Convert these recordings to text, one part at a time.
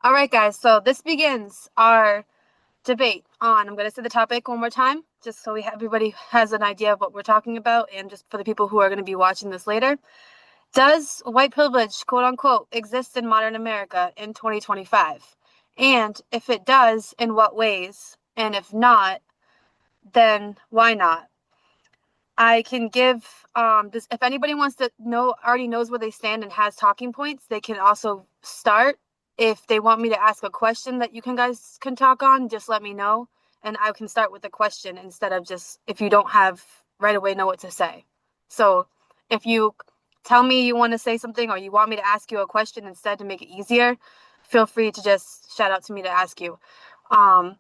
All right, guys. So this begins our debate on. I'm going to say the topic one more time, just so everybody has an idea of what we're talking about, and just for the people who are going to be watching this later. Does white privilege, quote unquote, exist in modern America in 2025? And if it does, in what ways? And if not, then why not? I can give this if anybody wants to know already knows where they stand and has talking points, they can also start. If they want me to ask a question that you guys can talk on, just let me know and I can start with the question instead of just if you don't have right away know what to say. So if you tell me you want to say something or you want me to ask you a question instead to make it easier, feel free to just shout out to me to ask you. Um,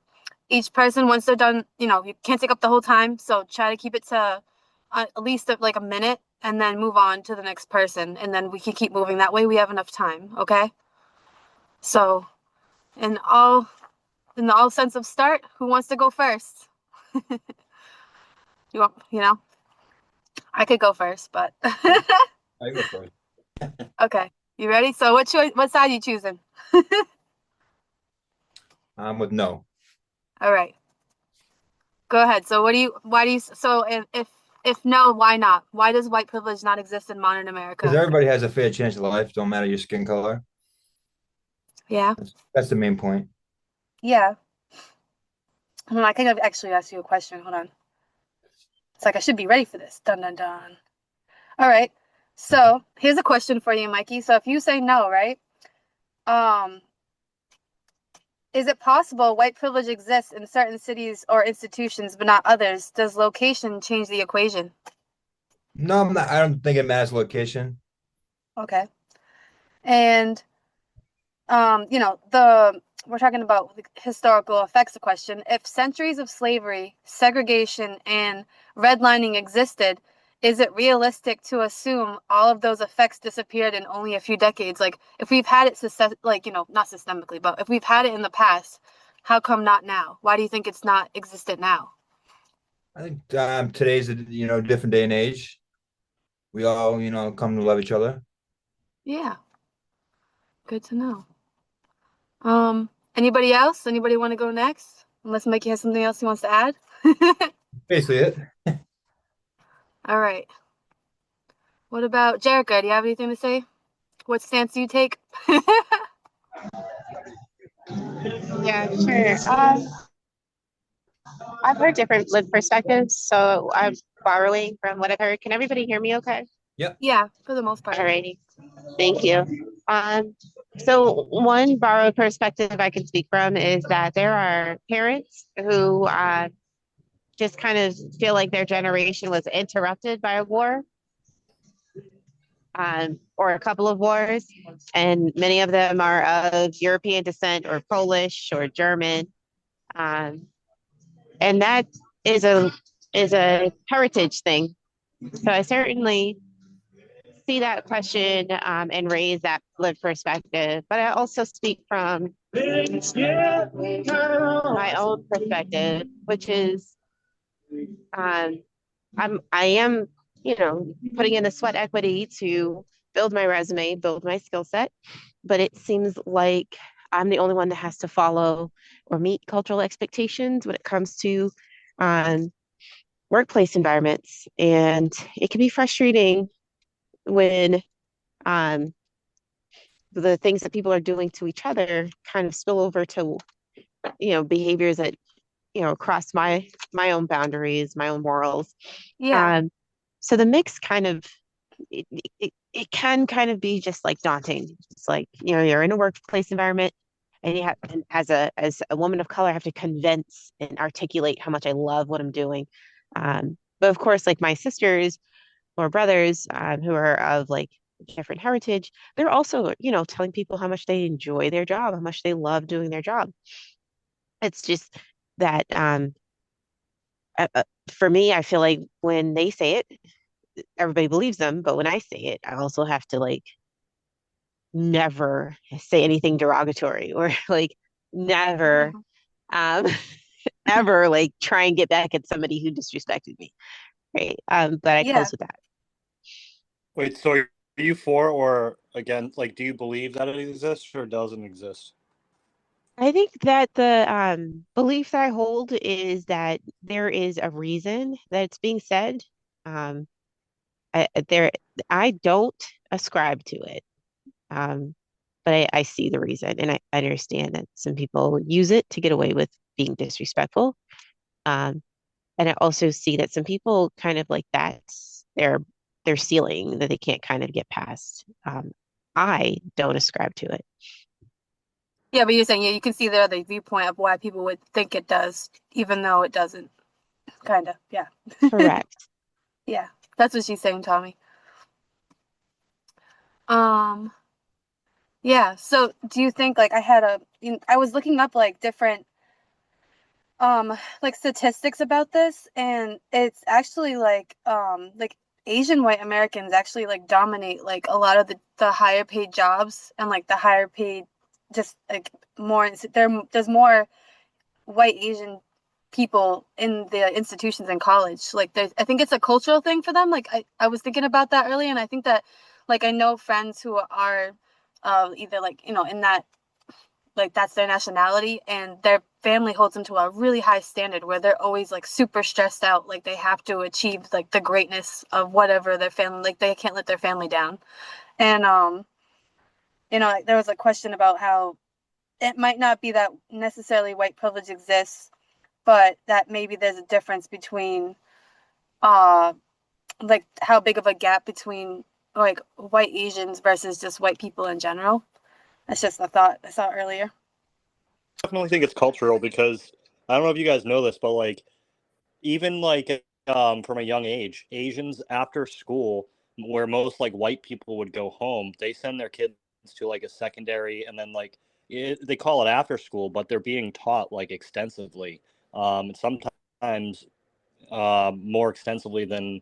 each person, once they're done, you can't take up the whole time, so try to keep it to at least like a minute and then move on to the next person and then we can keep moving that way we have enough time. Okay, so in all in the all sense of start, who wants to go first? I could go first, but I go first. okay, you ready? So what side are you choosing? I'm with no. All right, go ahead. So why do you so if no, why not? Why does white privilege not exist in modern Because America? everybody has a fair chance of life, don't matter your skin color. Yeah. That's the main point. Yeah. I think I've actually asked you a question. Hold on. It's like I should be ready for this. Dun dun dun. All right. So here's a question for you, Mikey. So if you say no, right? Um, is it possible white privilege exists in certain cities or institutions but not others? Does location change the equation? No, I'm not. I don't think it matters location. Okay. And the we're talking about the historical effects of question. If centuries of slavery, segregation, and redlining existed, is it realistic to assume all of those effects disappeared in only a few decades? Like, if we've had it, not systemically, but if we've had it in the past, how come not now? Why do you think it's not existent now? I think today's a different day and age. We all come to love each other. Yeah, good to know. Anybody else? Anybody want to go next? Unless Mikey has something else he wants to add. Basically it. All right. What about Jerica? Do you have anything to say? What stance do you take? Yeah, sure. I've heard different lived perspectives, so I'm borrowing from what I've heard. Can everybody hear me okay? Yep. Yeah, for the most part. Alrighty. Thank you. So one borrowed perspective I can speak from is that there are parents who just kind of feel like their generation was interrupted by a war, or a couple of wars, and many of them are of European descent or Polish or German. Um, and that is a heritage thing. So I certainly see that question, and raise that lived perspective, but I also speak from my own perspective, which is um, I am putting in the sweat equity to build my resume, build my skill set, but it seems like I'm the only one that has to follow or meet cultural expectations when it comes to um, workplace environments. And it can be frustrating when um, the things that people are doing to each other kind of spill over to, behaviors that, cross my own boundaries, my own morals. Yeah, Um, so the mix kind of it, it can kind of be just like daunting. It's like, you're in a workplace environment and and as a woman of color, I have to convince and articulate how much I love what I'm doing. But of course, like my sisters or brothers, who are of like different heritage, they're also, telling people how much they enjoy their job, how much they love doing their job. It's just that for me, I feel like when they say it, everybody believes them. But when I say it, I also have to like never say anything derogatory or like never yeah, um ever like try and get back at somebody who disrespected me. Right. But I yeah. close with that. Wait, so are you for or against? Like, do you believe that it exists or doesn't exist? I think that the belief that I hold is that there is a reason that it's being said. Um, there, I don't ascribe to it, but I see the reason, and I understand that some people use it to get away with being disrespectful. Um, and I also see that some people kind of like that's their ceiling that they can't kind of get past. I don't ascribe to it. Yeah, but you're saying, yeah, you can see the other viewpoint of why people would think it does, even though it doesn't. Kind of, yeah. Correct. Yeah, that's what she's saying, Tommy. Um, yeah, so do you think like I was looking up like different like statistics about this, and it's actually like Asian white Americans actually like dominate like a lot of the higher paid jobs, and like the higher paid just like more there's more white Asian people in the institutions in college. Like there's I think it's a cultural thing for them. Like I was thinking about that earlier, and I think that like I know friends who are either like, you know, in that like that's their nationality, and their family holds them to a really high standard where they're always like super stressed out, like they have to achieve like the greatness of whatever their family, like they can't let their family down. And you know, like, there was a question about how it might not be that necessarily white privilege exists, but that maybe there's a difference between uh like how big of a gap between like white Asians versus just white people in general. That's just a thought I saw earlier. Definitely think it's cultural because I don't know if you guys know this, but like even like from a young age, Asians after school, where most like white people would go home, they send their kids to like a secondary, and then like they call it after school, but they're being taught like extensively. Sometimes more extensively than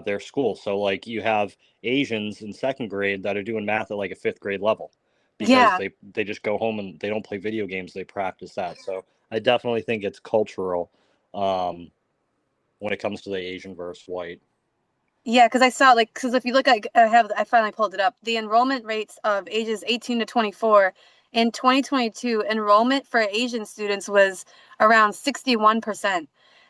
their school. So like you have Asians in second grade that are doing math at like a fifth grade level because Yeah. they just go home and they don't play video games. They practice that. So I definitely think it's cultural um, when it comes to the Asian versus white. Yeah, because I saw like because if you look at I finally pulled it up. The enrollment rates of ages 18 to 24 in 2022, enrollment for Asian students was around 61%.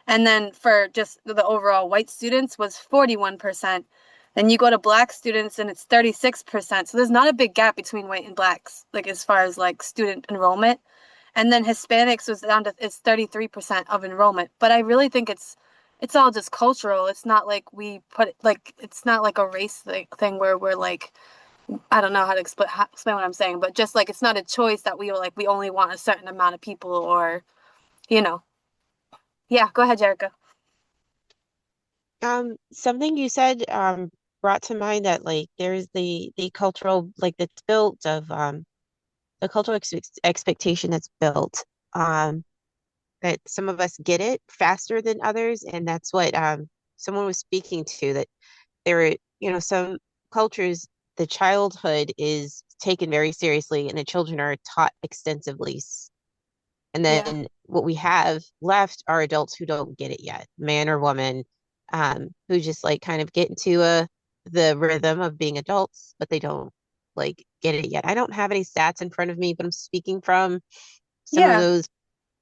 And then for just the overall white students was 41%. Then you go to black students and it's 36%. So there's not a big gap between white and blacks, like as far as like student enrollment. And then Hispanics was down to it's 33% of enrollment. But I really think it's all just cultural. It's not like we put like it's not like a race thing where we're like I don't know how to explain what I'm saying, but just like it's not a choice that we like we only want a certain amount of people or you know. Yeah, go ahead, Jerica. Something you said brought to mind that like there's the cultural like that's built of the cultural expectation that's built that some of us get it faster than others, and that's what someone was speaking to that there are, you know, some cultures the childhood is taken very seriously and the children are taught extensively. And Yeah. then what we have left are adults who don't get it yet, man or woman, who just like kind of get into the rhythm of being adults, but they don't like get it yet. I don't have any stats in front of me, but I'm speaking from some of Yeah. those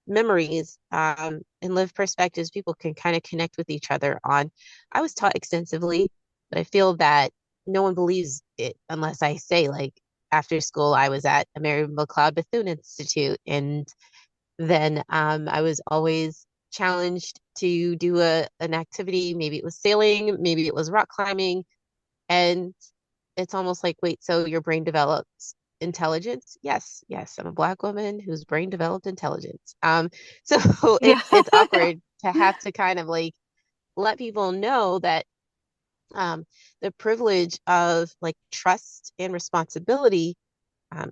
memories and live perspectives people can kind of connect with each other on. I was taught extensively, but I feel that no one believes it unless I say like after school I was at a Mary McLeod Bethune Institute, and then I was always challenged to do an activity. Maybe it was sailing, maybe it was rock climbing, and it's almost like, wait, so your brain develops intelligence? Yes, yes, I'm a Black woman whose brain developed intelligence. So Yeah. it's awkward to have to kind of like let people know that the privilege of like trust and responsibility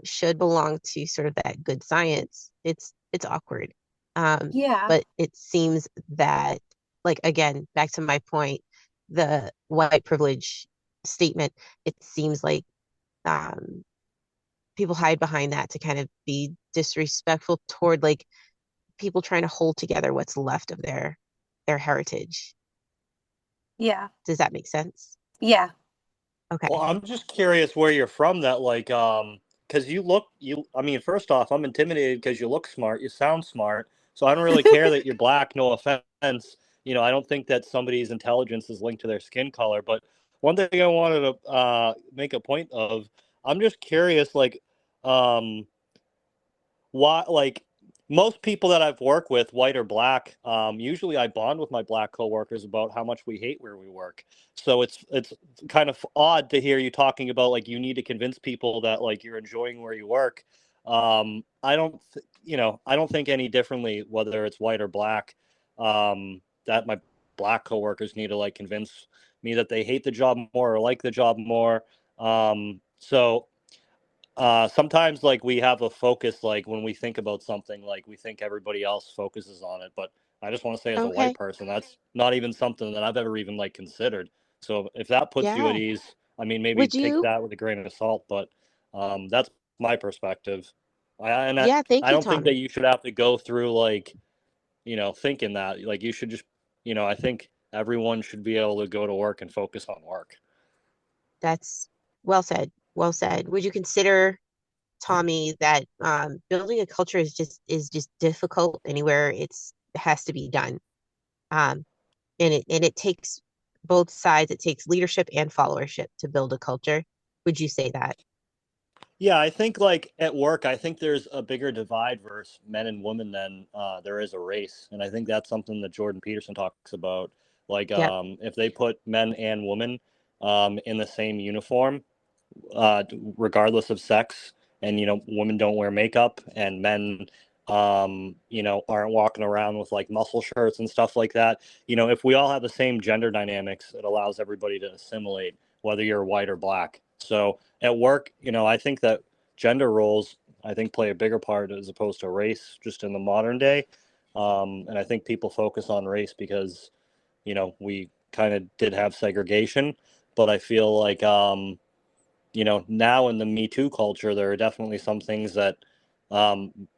should belong to sort of that good science. It's awkward. Yeah. But it seems that like again, back to my point, the white privilege statement, it seems like um people hide behind that to kind of be disrespectful toward like people trying to hold together what's left of their heritage. Yeah. Does that make sense? Yeah. Okay. Well, I'm just curious where you're from that like because I mean, first off, I'm intimidated because you look smart, you sound smart. So I don't really care that you're black, no offense. I don't think that somebody's intelligence is linked to their skin color. But one thing I wanted to make a point of, I'm just curious, like, um, why, like, most people that I've worked with, white or black, usually I bond with my black coworkers about how much we hate where we work. So it's kind of odd to hear you talking about like you need to convince people that like you're enjoying where you work. I don't think any differently whether it's white or black. That my black coworkers need to like convince me that they hate the job more or like the job more. So sometimes like we have a focus, like when we think about something, like we think everybody else focuses on it, but I just want to say as a white Okay. person, that's not even something that I've ever even like considered. So if that puts you at Yeah. ease, I mean, maybe Would take you? that with a grain of salt, but that's my perspective. Yeah, thank I you, don't think that Tommy. you should have to go through like, thinking that like you should just, I think everyone should be able to go to work and focus on work. That's well said. Well said. Would you consider, Tommy, that building a culture is just difficult anywhere it has to be done. Um, and it takes both sides. It takes leadership and followership to build a culture. Would you say that? Yeah, I think like at work, I think there's a bigger divide versus men and women than there is a race, and I think that's something that Jordan Peterson talks about. Like, Yep. if they put men and women in the same uniform, regardless of sex, and women don't wear makeup, and men, aren't walking around with like muscle shirts and stuff like that. If we all have the same gender dynamics, it allows everybody to assimilate, whether you're white or black. So at work, I think that gender roles, I think, play a bigger part as opposed to race, just in the modern day. And I think people focus on race because, we kind of did have segregation, but I feel like, now in the Me Too culture, there are definitely some things that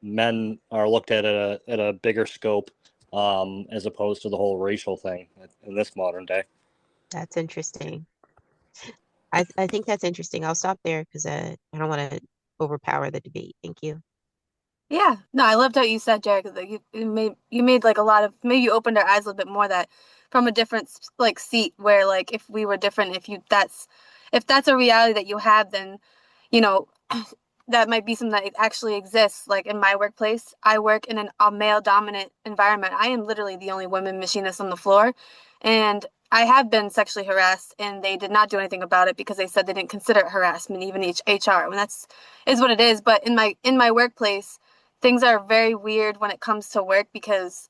men are looked at a bigger scope, as opposed to the whole racial thing in this modern day. That's interesting. I think that's interesting. I'll stop there because I don't want to overpower the debate. Thank you. Yeah, no, I loved what you said, Jared. 'Cause, like you made like a lot of, maybe you opened our eyes a little bit more, that from a different like seat, where like if we were different, if that's a reality that you have, then you know that might be something that actually exists. Like in my workplace, I work in a male dominant environment. I am literally the only woman machinist on the floor, and I have been sexually harassed, and they did not do anything about it because they said they didn't consider it harassment, even HR. And that's is what it is. But in my workplace, things are very weird when it comes to work because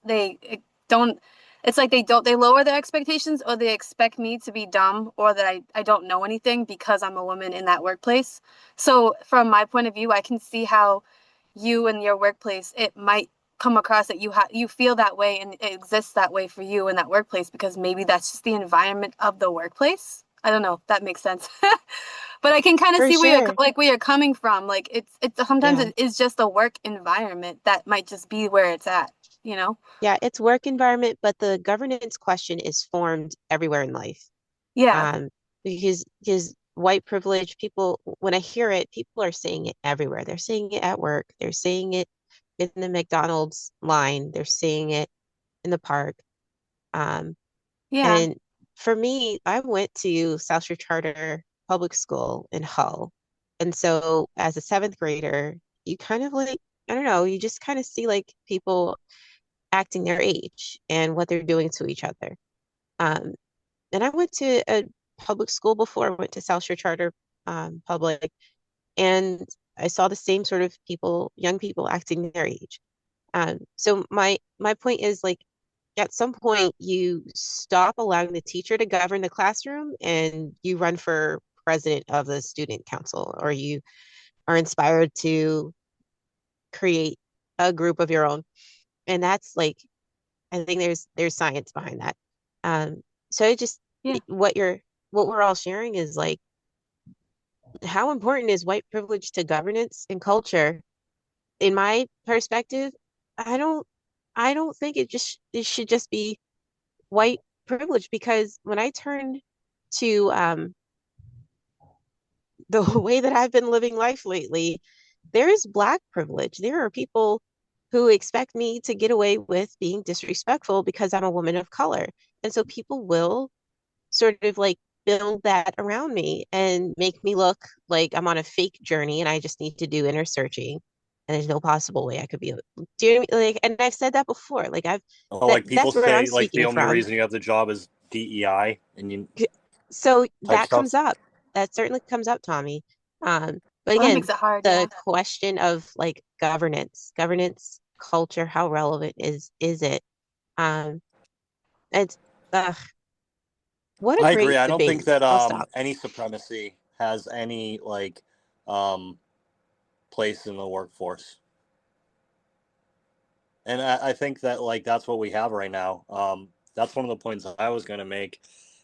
don't it's like they lower their expectations, or they expect me to be dumb, or that I don't know anything because I'm a woman in that workplace. So from my point of view, I can see how you in your workplace, it might come across that you feel that way, and it exists that way for you in that workplace because maybe that's just the environment of the workplace. I don't know if that makes sense. But I can kind of For see sure. where you're coming from. Like it's sometimes Yeah. it is just a work environment that might just be where it's at, you know? Yeah, it's work environment, but the governance question is formed everywhere in life. Yeah. Um, because white privilege, people, when I hear it, people are saying it everywhere. They're saying it at work. They're saying it in the McDonald's line. They're saying it in the park. Um, Yeah. and for me, I went to South Shore Charter Public School in Hull. And so as a seventh grader, you kind of like, I don't know, you just kind of see like people acting their age and what they're doing to each other. Um, and I went to a public school before. I went to South Shore Charter Public, and I saw the same sort of people, young people acting their age. So my point is like, at some point you stop allowing the teacher to govern the classroom, and you run for president of the student council, or you are inspired to create a group of your own. And that's like, I think there's science behind that. So it just Yeah. what we're all sharing is like, how important is white privilege to governance and culture? In my perspective, I don't I don't think it should just be white privilege, because when I turn to the way that I've been living life lately, there is Black privilege. There are people who expect me to get away with being disrespectful because I'm a woman of color. And so people will sort of like build that around me and make me look like I'm on a fake journey and I just need to do inner searching. And there's no possible way I could be, do you know what I mean? Like, and I've said that before. Like Well, like people that's where I'm say, like the speaking only from. reason you have the job is DEI and you So type that stuff. comes up. That certainly comes up, Tommy. But Well, that again, makes it hard, the yeah. question of like governance, culture, how relevant is it? Um, it's what a I agree. great I don't think debate. that I'll stop. any supremacy has any like um, place in the workforce. And I think that like that's what we have right now. That's one of the points I was going to make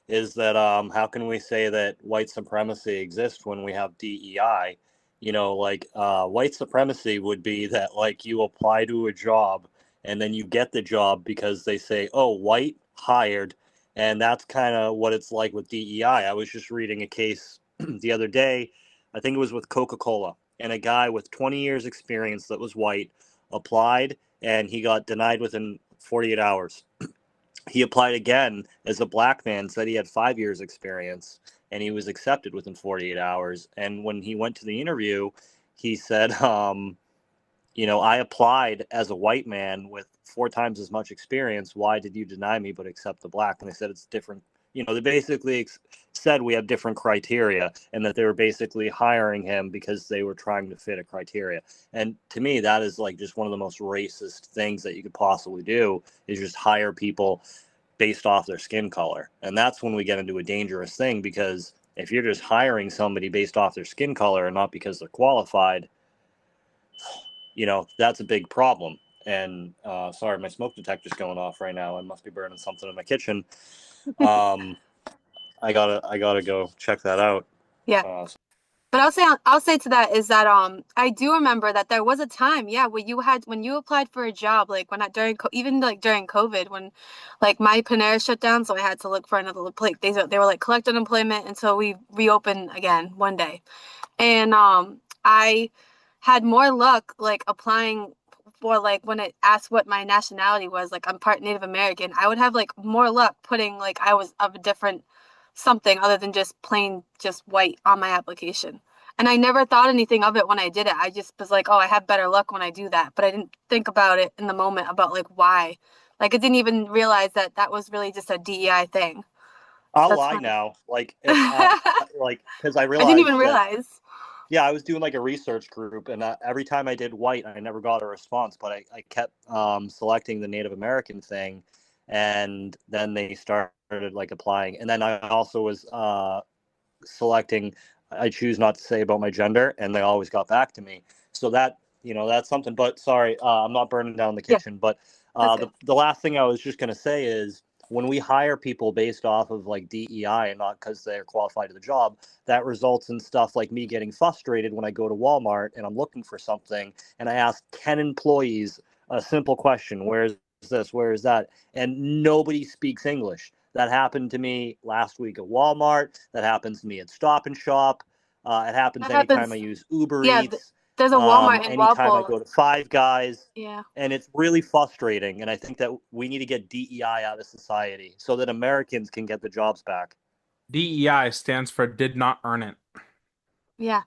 is that how can we say that white supremacy exists when we have DEI? You know, like white supremacy would be that like you apply to a job and then you get the job because they say, oh, white hired. And that's kind of what it's like with DEI. I was just reading a case the other day. I think it was with Coca-Cola, and a guy with 20 years experience that was white applied and he got denied within 48 hours. He applied again as a black man, said he had 5 years experience, and he was accepted within 48 hours. And when he went to the interview, he said, you know, I applied as a white man with 4 times as much experience. Why did you deny me but accept the black? And they said it's different. You know, they basically said we have different criteria and that they were basically hiring him because they were trying to fit a criteria. And to me, that is like just one of the most racist things that you could possibly do is just hire people based off their skin color. And that's when we get into a dangerous thing because if you're just hiring somebody based off their skin color and not because they're qualified, you know, that's a big problem. And sorry, my smoke detector's going off right now. I must be burning something in my kitchen. Um, I gotta go check that out. Yeah. But I'll say to that is that I do remember that there was a time, yeah, when you applied for a job, like when I during even like during COVID when like my Panera shut down, so I had to look for another place. They were like collect unemployment until we reopen again one day. And I had more luck like applying for like when it asked what my nationality was, like I'm part Native American, I would have like more luck putting like I was of a different something other than just plain just white on my application. And I never thought anything of it when I did it. I just was like, oh, I have better luck when I do that. But I didn't think about it in the moment about like why. Like I didn't even realize that that was really just a DEI thing. So I'll that's lie funny. now, like if I I like because I didn't even realized that realize. yeah, I was doing like a research group, and every time I did white, I never got a response, but I kept selecting the Native American thing, and then they started like applying, and then I also was selecting I choose not to say about my gender, and they always got back to me. So that you know that's something. But sorry, I'm not burning down the Yeah, kitchen. But that's good. the last thing I was just gonna say is when we hire people based off of like DEI and not because they're qualified to the job, that results in stuff like me getting frustrated when I go to Walmart and I'm looking for something and I ask 10 employees a simple question: where's this? Where is that? And nobody speaks English. That happened to me last week at Walmart. That happens to me at Stop and Shop. It happens That anytime I happens. use Uber Yeah, Eats, there's a Walmart in anytime I Walpole. go to Five Guys. Yeah. And it's really frustrating. And I think that we need to get DEI out of society so that Americans can get the jobs back. DEI stands for did not earn it. Yeah.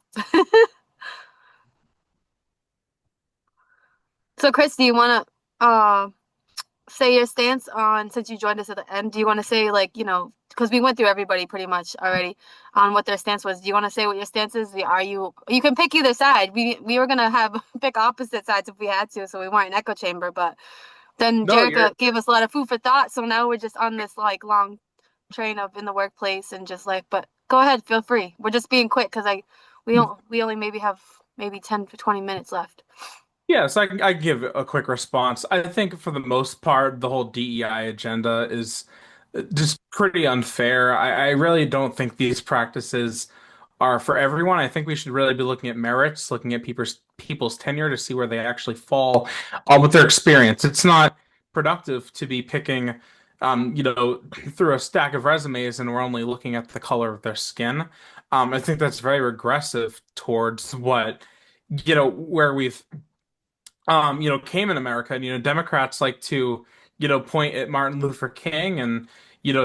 So, Chris, do you want to say your stance on, since you joined us at the end, do you want to say, like, because we went through everybody pretty much already on what their stance was. Do you want to say what your stance is? You can pick either side. We were going to have pick opposite sides if we had to, so we weren't an echo chamber, but then No, you're Jerica gave us a lot of food for thought, so now we're just on this, like, long train of in the workplace and just like, but go ahead, feel free. We're just being quick because we only maybe have maybe 10 to 20 minutes left. Yes, I give a quick response. I think for the most part, the whole DEI agenda is just pretty unfair. I really don't think these practices are for everyone. I think we should really be looking at merits, looking at people's tenure to see where they actually fall with their experience. It's not productive to be picking, through a stack of resumes and we're only looking at the color of their skin. I think that's very regressive towards what, where we've came in America. And, Democrats like to, point at Martin Luther King and,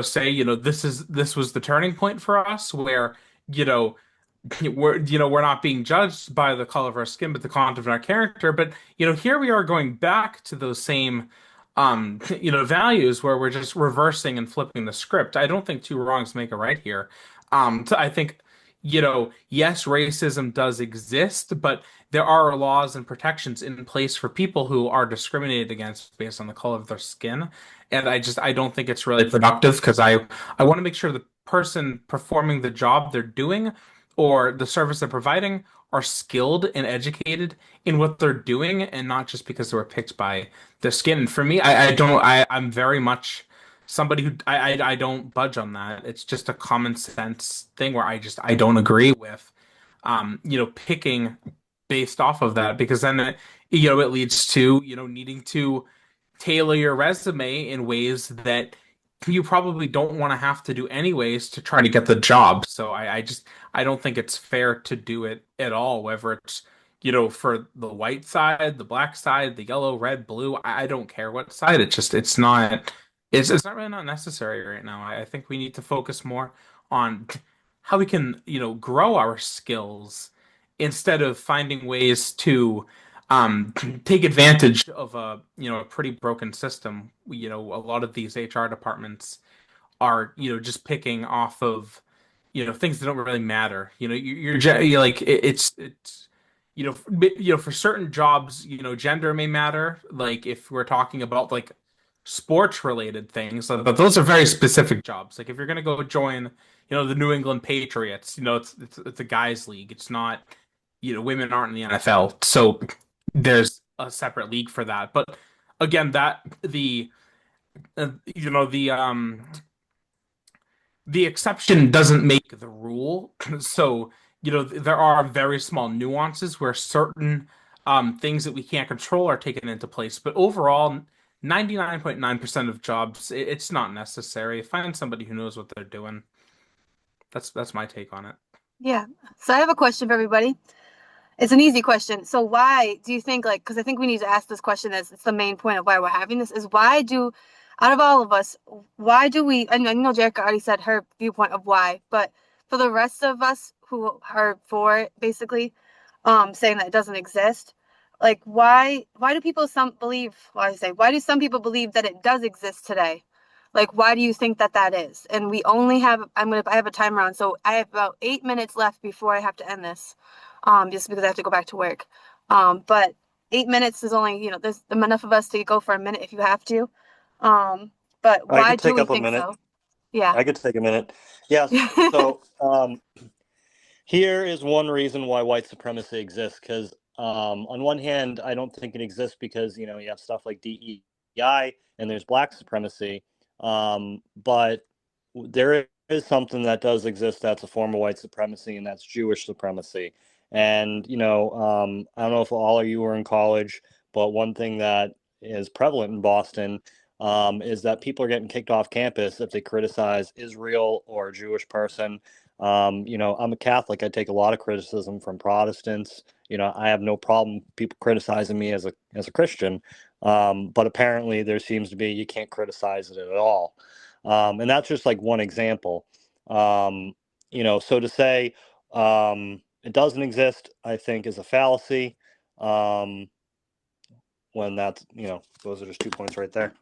say, this was the turning point for us where, you know, we're not being judged by the color of our skin, but the content of our character. But, here we are going back to those same, values where we're just reversing and flipping the script. I don't think two wrongs make a right here. I think, yes, racism does exist, but there are laws and protections in place for people who are discriminated against based on the color of their skin. And I don't think it's really productive because I want to make sure the person performing the job they're doing or the service they're providing are skilled and educated in what they're doing and not just because they were picked by their skin. And for me, I'm very much somebody who I don't budge on that. It's just a common sense thing where I don't agree with picking based off of that because then it leads to needing to tailor your resume in ways that you probably don't want to have to do anyways to try to get the job. So I don't think it's fair to do it at all, whether it's for the white side, the black side, the yellow, red, blue. I don't care what side. It's not really not necessary right now. I think we need to focus more on how we can grow our skills instead of finding ways to um, take advantage of a pretty broken system. A lot of these HR departments are just picking off of things that don't really matter. You're like it's for certain jobs gender may matter. Like if we're talking about like sports related things, but those are very specific jobs. Like if you're gonna go join the New England Patriots, it's a guys league. It's not women aren't in the NFL, so there's a separate league for that. But again, that uh, you know the um the exception doesn't make the rule. So, there are very small nuances where certain things that we can't control are taken into place. But overall, 99.9% of jobs, it's not necessary. Find somebody who knows what they're doing. That's my take on it. Yeah. So I have a question for everybody. It's an easy question. So why do you think, like, because I think we need to ask this question as it's the main point of why we're having this, is why do, out of all of us, why do we, and I know Jerica already said her viewpoint of why, but for the rest of us who are for it, basically, saying that it doesn't exist, like why do people some believe, well, I say, why do some people believe that it does exist today? Like, why do you think that that is? And we only have, I have a timer on, so I have about 8 minutes left before I have to end this, just because I have to go back to work. But 8 minutes is only, there's enough of us to go for a minute if you have to. But I why could do take we up a think minute. so? Yeah. I could take a minute. Yes. So here is one reason why white supremacy exists. Because on one hand, I don't think it exists because you have stuff like DEI and there's black supremacy. But there is something that does exist that's a form of white supremacy, and that's Jewish supremacy. And I don't know if all of you were in college, but one thing that is prevalent in Boston is that people are getting kicked off campus if they criticize Israel or a Jewish person. I'm a Catholic. I take a lot of criticism from Protestants. I have no problem people criticizing me as a Christian. But apparently there seems to be you can't criticize it at all. And that's just like one example. So to say it doesn't exist, I think, is a fallacy. When that's, those are just 2 points right there.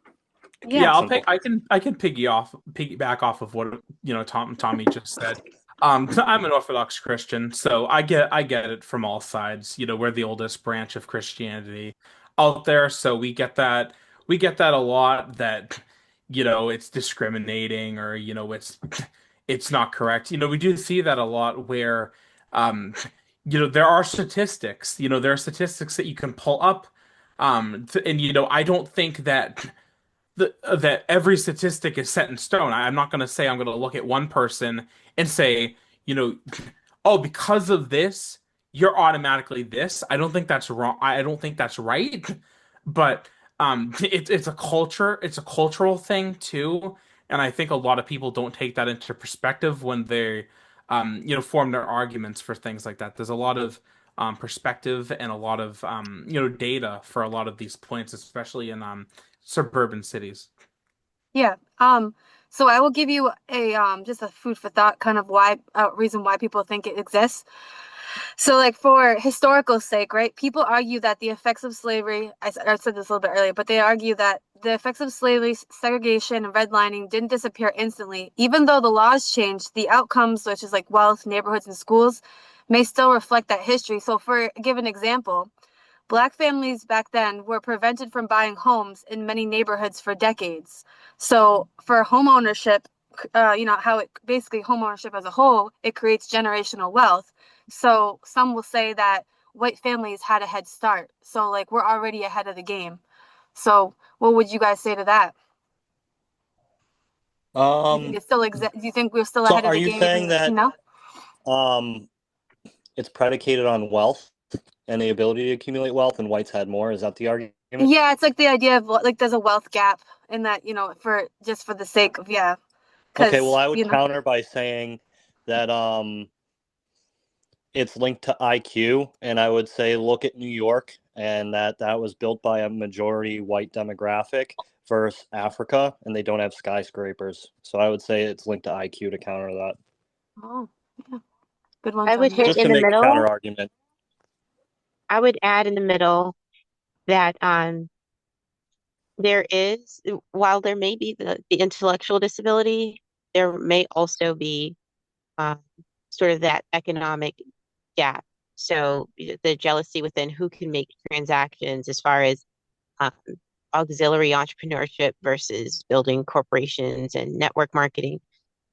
Yeah, Yeah. I can piggyback off of what Tommy just said. I'm an Orthodox Christian, so I get it from all sides. We're the oldest branch of Christianity out there, so we get that a lot that it's discriminating or it's not correct. We do see that a lot where um there are statistics. There are statistics that you can pull up and I don't think that every statistic is set in stone. I'm not going to say I'm going to look at one person and say, you know, oh, because of this, you're automatically this. I don't think that's wrong. I don't think that's right. But it's a culture. It's a cultural thing too, and I think a lot of people don't take that into perspective when they form their arguments for things like that. There's a lot of perspective and a lot of data for a lot of these points, especially in suburban cities. Yeah. So I will give you a just a food for thought kind of why reason why people think it exists. So like for historical sake, right? People argue that the effects of slavery, I said this a little bit earlier, but they argue that the effects of slavery, segregation, and redlining didn't disappear instantly. Even though the laws changed, the outcomes, which is like wealth, neighborhoods, and schools, may still reflect that history. So for give an example, Black families back then were prevented from buying homes in many neighborhoods for decades. So for home ownership, how it basically home ownership as a whole, it creates generational wealth. So some will say that white families had a head start. So like we're already ahead of the game. So what would you guys say to that? You think Um, it still exists? Do you think we're still so ahead of are the you game saying even, that um it's predicated on wealth and the ability to accumulate wealth, and whites had more? Is that the argument? Yeah, it's like the idea of like there's a wealth gap in that, for just for the sake of, yeah, Okay, well, because, I would counter by saying that it's linked to IQ, and I would say look at New York, and that was built by a majority white demographic versus Africa, and they don't have skyscrapers. So I would say it's linked to IQ to counter that. Oh, yeah, good one, I would Tony. hit Just in to the make a counter middle. argument. I would add in the middle that there is, while there may be the intellectual disability, there may also be um, sort of that economic gap. So the jealousy within who can make transactions as far as um, auxiliary entrepreneurship versus building corporations and network marketing.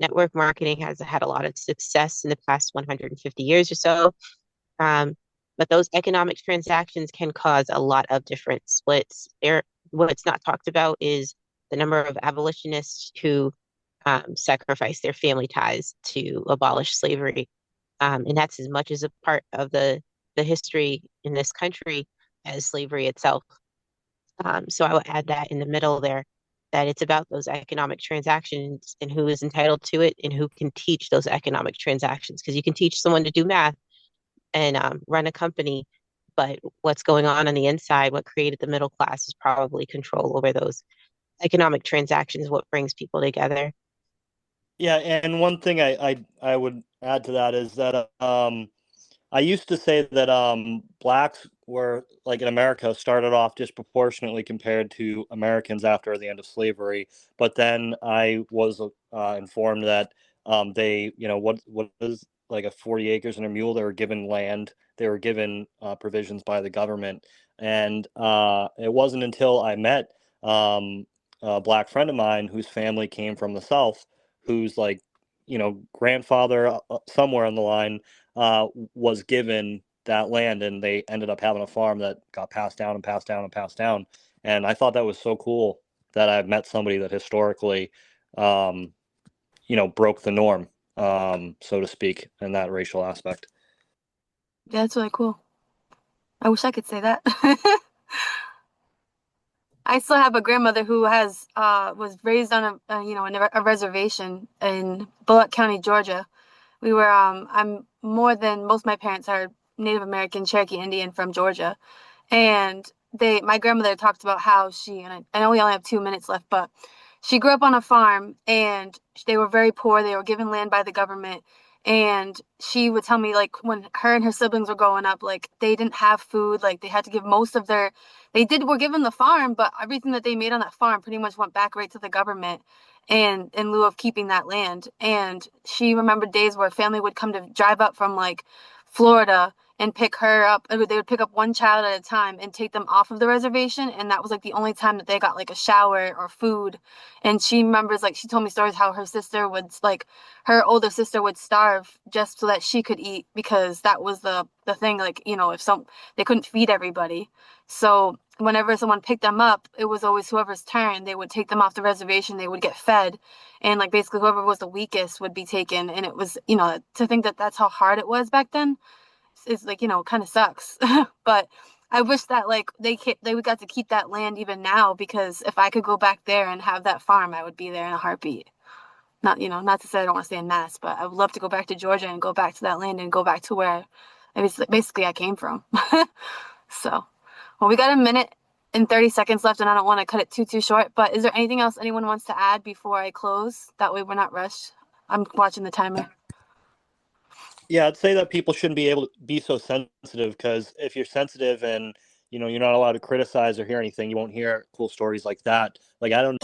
Network marketing has had a lot of success in the past 150 years or so. Um, but those economic transactions can cause a lot of different splits. What's not talked about is the number of abolitionists who sacrificed their family ties to abolish slavery. And that's as much as a part of the history in this country as slavery itself. So I would add that in the middle there, that it's about those economic transactions and who is entitled to it and who can teach those economic transactions. Because you can teach someone to do math and run a company, but what's going on the inside, what created the middle class, is probably control over those economic transactions, what brings people together. Yeah, and one thing I would add to that is that I used to say that blacks were, like in America, started off disproportionately compared to Americans after the end of slavery. But then I was informed that they, what is like a 40 acres and a mule, they were given land, they were given provisions by the government. And it wasn't until I met a black friend of mine whose family came from the South, whose like, grandfather somewhere on the line was given that land, and they ended up having a farm that got passed down and passed down and passed down. And I thought that was so cool that I've met somebody that historically, um, broke the norm, so to speak, in that racial aspect. Yeah, that's really cool. I wish I could say that. I still have a grandmother who has was raised on a reservation in Bullock County, Georgia. I'm more than most of my parents are Native American Cherokee Indian from Georgia. And my grandmother talked about how I know we only have 2 minutes left, but she grew up on a farm and they were very poor. They were given land by the government. And she would tell me, like, when her and her siblings were growing up, like, they didn't have food. Like, they had to give most of were given the farm, but everything that they made on that farm pretty much went back right to the government and in lieu of keeping that land. And she remembered days where family would come to drive up from like Florida and pick her up. They would pick up one child at a time and take them off of the reservation. And that was like the only time that they got like a shower or food. And she remembers, like, she told me stories how her older sister would starve just so that she could eat because that was the thing. Like, if they couldn't feed everybody. So whenever someone picked them up, it was always whoever's turn. They would take them off the reservation. They would get fed. And like basically whoever was the weakest would be taken. And it was, to think that that's how hard it was back then is like, kind of sucks. But I wish that like they would got to keep that land even now, because if I could go back there and have that farm, I would be there in a heartbeat. Not, not to say I don't want to stay in Mass, but I would love to go back to Georgia and go back to that land and go back to where basically I came from. So, well, we got a minute and 30 seconds left, and I don't want to cut it too short, but is there anything else anyone wants to add before I close? That way we're not rushed. I'm watching the timer. Yeah, I'd say that people shouldn't be able to be so sensitive, because if you're sensitive and you're not allowed to criticize or hear anything, you won't hear cool stories like that. Like, I don't